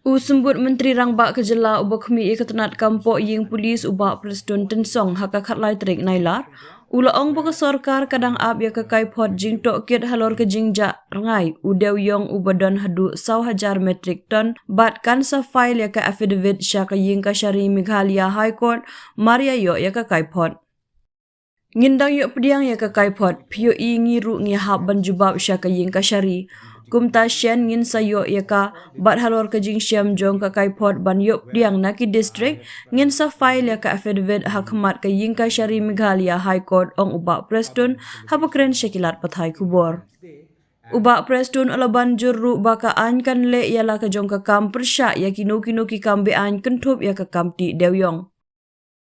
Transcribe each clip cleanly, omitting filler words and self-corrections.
Usembut Menteri Rangbak Kejela ubah kemi iketanat kampok ying polis ubah Presiden Tensong hakakat lai terik nailar. Ulaong baka sorkar kadang ab ya ke kaiphot jing tok kit halor ke jingja rngai dewiong ubadon hadu 1,000 metrik ton batkan sa file ya ke affidavit syaka ying ka syari Meghalaya High Court Maria yo ya ke kaiphot. Ngindang yuk pediang ya ke kaiphot pio i ngiru ngihap ban jubab syaka ying ka syari. Kumta syen ngin sayo ya ka bat halor ke jing syam jong ka kaiphot ban yuk pediang naki distrik ngin sa file ya ka affidavit hakmat ke ying ka syari Meghalaya High Court ong ubak Preston hapakren syakilat pathai kubor. Ubak Preston ala banjur ru baka an kan le ialah ke jong ka kam persyak ya kinu ki kambe an kentup ya ka kamti dewiong.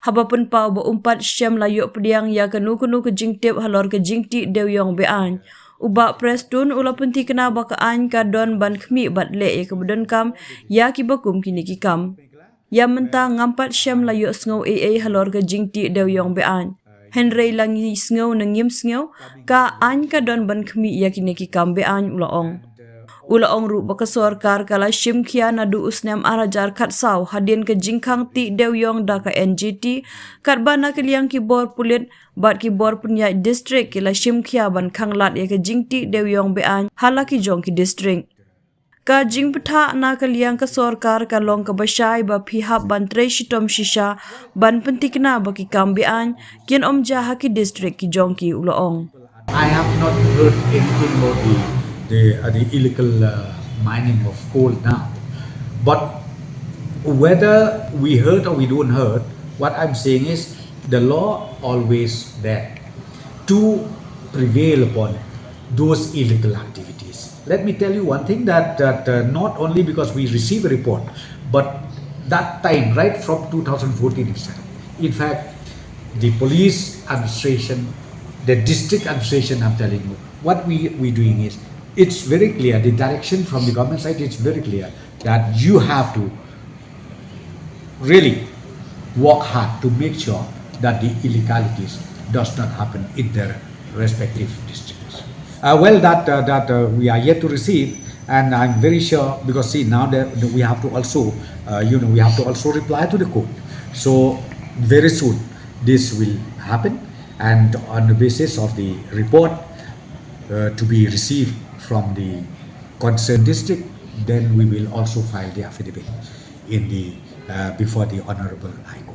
Haba pun pau ba umpat syam layuk pediang ya kenu ke jingtip halor ke jingti dewiong bean. Ubak Preston ula penti kena baka an ka don ban kemi bat le ya kebedan kam ya ki bakum kini ki kam. Ya mentang ngampat syam layuk sengau AA halor ke jingti dewiong bean. Henry langi sengau nangim sengau ka an ka don ban kemi ya kini ki kam bean ulaong. Ulaong ru baka sorkar kala syim kia nadu usnam arajar kat saw hadin ke jingkang ti dewyong da ka NGT kat bana ke liang kibor pulit bat kibor punya distrik kila syim kia ban kanglat ya ke jingti dewyong bean halaki jong ki distrik. Ka jing petha na ke liang ke sorkar kalong ke basyai ba pihak ban tre shitom shisha ban pentikna baki kambian kian om jaha ki distrik ki jong ki ulaong. I have not heard anything about the illegal mining of coal now. But whether we heard or we don't heard, what I'm saying is the law always there to prevail upon those illegal activities. Let me tell you one thing that not only because we receive a report, but that time right from 2014 itself. In fact, the police administration, the district administration, I'm telling you, what we doing is, it's very clear, the direction from the government side is very clear that you have to really work hard to make sure that the illegalities does not happen in their respective districts. That we are yet to receive, and I'm very sure because see now that we have to also, we have to also reply to the court. So very soon this will happen, and on the basis of the report to be received from the concerned district, then we will also file the affidavit in the before the Honorable High Court.